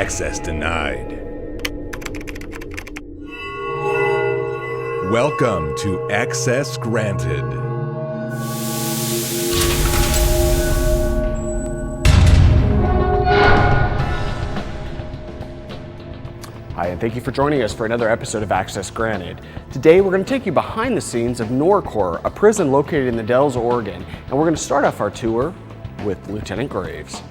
Access denied. Welcome to Access Granted. Hi, and thank you for joining us for another episode of Access Granted. Today, we're going to take you behind the scenes of NORCOR, a prison located in the Dalles, Oregon, and we're going to start off our tour with Lieutenant Graves.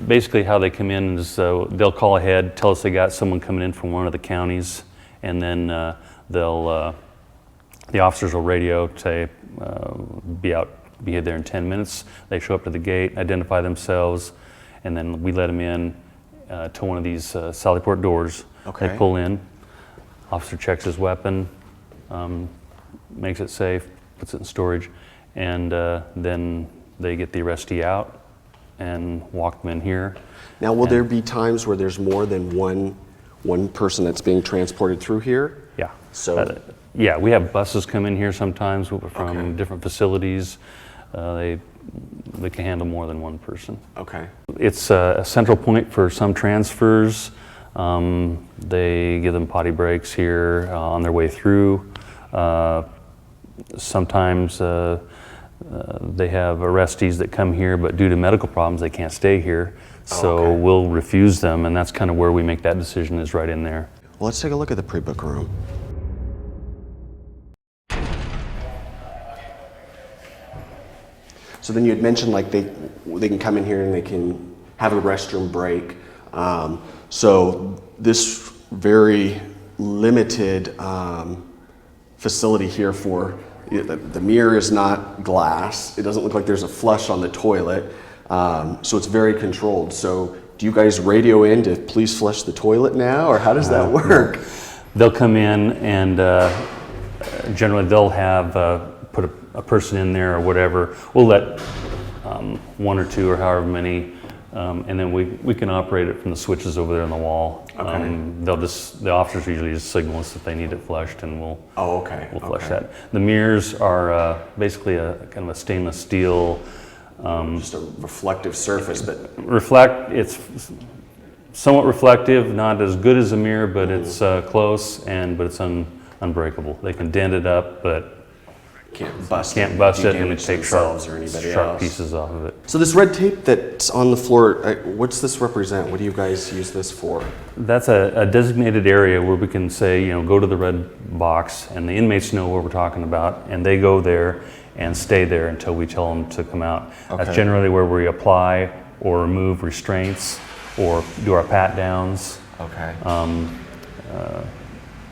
Basically, how they come in is they'll call ahead, tell us they got someone coming in from one of the counties, and then the officers will radio, say, be there in 10 minutes. They show up to the gate, identify themselves, and then we let them in to one of these Sallyport doors. Okay. They pull in, officer checks his weapon, makes it safe, puts it in storage, and then they get the arrestee out and walk them in here. Now, will there be times where there's more than one person that's being transported through here? Yeah. So, yeah, we have buses come in here sometimes from different facilities. They can handle more than one person. okay. It's a central point for some transfers. They give them potty breaks here on their way through. Sometimes they have arrestees that come here, but due to medical problems, they can't stay here. So we'll refuse them, and that's kind of where we make that decision, is right in there. Well, let's take a look at the pre-book room. So then you had mentioned like they can come in here and they can have a restroom break. So this very limited facility here for the mirror is not glass. It doesn't look like there's a flush on the toilet. So it's very controlled. So do you guys radio in to please flush the toilet now, or how does that work? They'll come in and generally they'll have put a person in there or whatever. We'll let one or two or however many, and then we can operate it from the switches over there on the wall. The officers usually just signal us that they need it flushed, and we'll flush that. The mirrors are basically a kind of a stainless steel. Just a reflective surface, but It's somewhat reflective, not as good as a mirror, but it's close, but it's unbreakable. They can dent it up, but can't bust it and take sharp pieces off of it. So this red tape that's on the floor, what's this represent? What do you guys use this for? That's a designated area where we can say, go to the red box, and the inmates know what we're talking about, and they go there and stay there until we tell them to come out. That's generally where we apply or remove restraints or do our pat downs.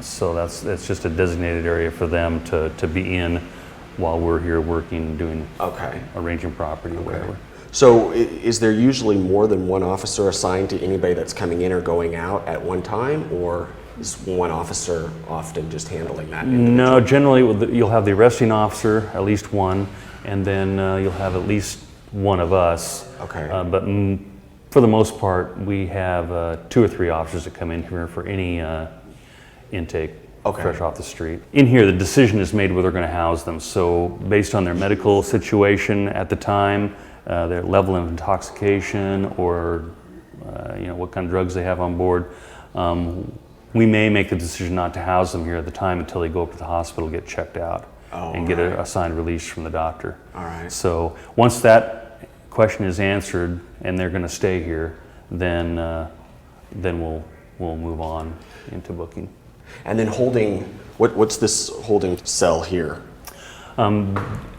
So it's just a designated area for them to be in while we're here working, doing arranging property or whatever. So is there usually more than one officer assigned to anybody that's coming in or going out at one time, or is one officer often just handling that individual? No, generally you'll have the arresting officer, at least one, and then you'll have at least one of us. But for the most part, we have 2 or 3 officers that come in here for any intake fresh off the street. In here, the decision is made where they're going to house them. So based on their medical situation at the time, their level of intoxication, or what kind of drugs they have on board, we may make the decision not to house them here at the time until they go up to the hospital, get checked out, and get a signed release from the doctor. So once that question is answered and they're going to stay here, then we'll move on into booking. And then holding, what's this holding cell here?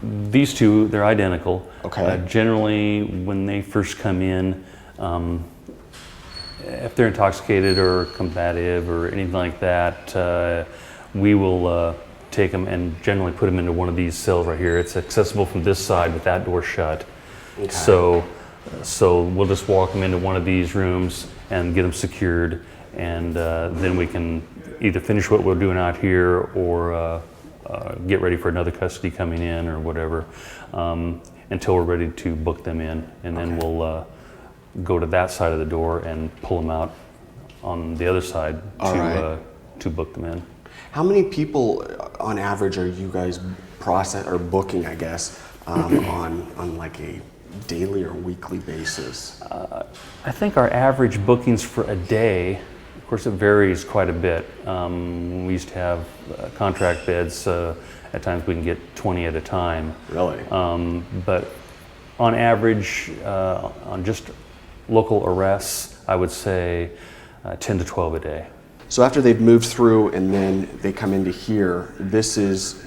These two, they're identical. Generally, when they first come in, if they're intoxicated or combative or anything like that, we will take them and generally put them into one of these cells right here. It's accessible from this side with that door shut. So we'll just walk them into one of these rooms and get them secured, and then we can either finish what we're doing out here or get ready for another custody coming in or whatever, until we're ready to book them in, and then we'll go to that side of the door and pull them out on the other side to book them in. How many people on average are you guys booking, I guess, on like a daily or weekly basis? I think our average bookings for a day, of course it varies quite a bit. We used to have contract beds, at times we can get 20 at a time. Really? But on average, on just local arrests, I would say 10 to 12 a day. So after they've moved through and then they come into here, this is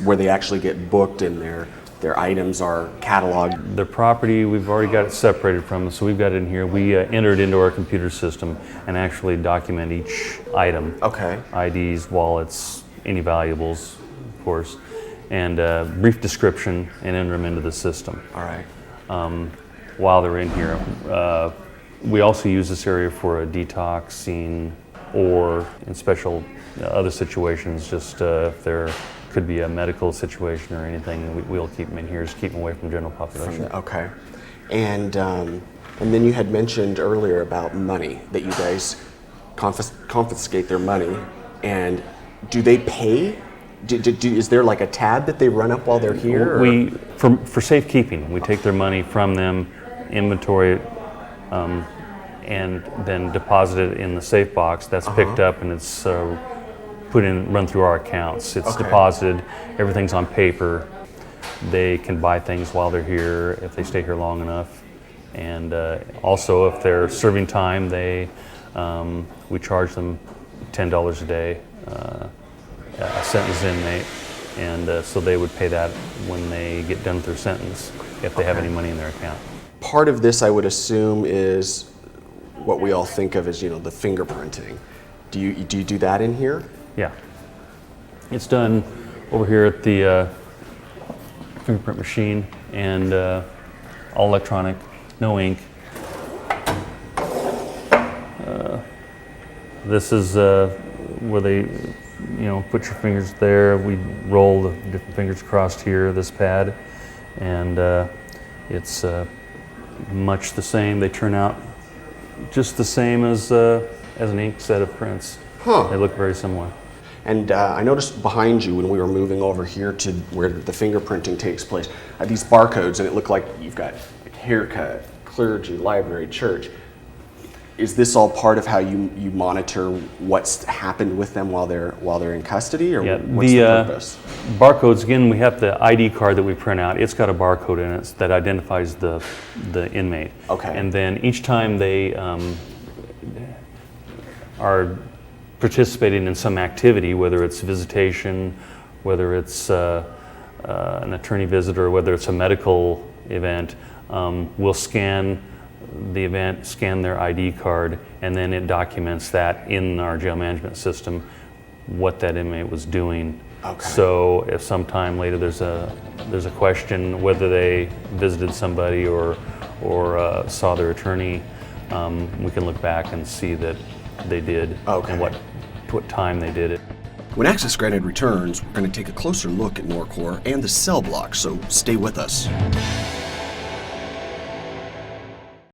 where they actually get booked and their items are cataloged. The property, we've already got it separated from us, so we've got it in here. We enter it into our computer system and actually document each item. Okay. IDs, wallets, any valuables, of course, and brief description and enter them into the system. All right. While they're in here. We also use this area for a detoxing or in special other situations, just if there could be a medical situation or anything, we'll keep them in here, just keep them away from general population. Okay. And then you had mentioned earlier about money, that you guys confiscate their money, and do they pay? Is there like a tab that they run up while they're here? We, for safekeeping, we take their money from them, inventory it, and then deposit it in the safe box. That's picked up and it's run through our accounts. It's deposited, everything's on paper. They can buy things while they're here if they stay here long enough. And also if they're serving time, we charge them $10 a day, a sentence inmate. And so they would pay that when they get done with their sentence, if they have any money in their account. Part of this, I would assume, is what we all think of as, the fingerprinting. Do you do that in here? Yeah. It's done over here at the fingerprint machine, and all electronic, no ink. This is where they, put your fingers there. We roll the different fingers across here, this pad, and it's much the same. They turn out just the same as an ink set of prints. They look very similar. And I noticed behind you when we were moving over here to where the fingerprinting takes place, these barcodes, and it looked like you've got haircut, clergy, library, church. Is this all part of how you monitor what's happened with them while they're in custody, or what's the purpose? Barcodes, again, we have the ID card that we print out. It's got a barcode in it that identifies the inmate. Okay. And then each time they are participating in some activity, whether it's visitation, whether it's an attorney visit, or whether it's a medical event, we'll scan the event, scan their ID card, and then it documents that in our jail management system what that inmate was doing. Okay. So if sometime later there's a question whether they visited somebody or saw their attorney, we can look back and see that they did and what time they did it. When Access Granted returns, we're going to take a closer look at NORCOR and the cell block, so stay with us.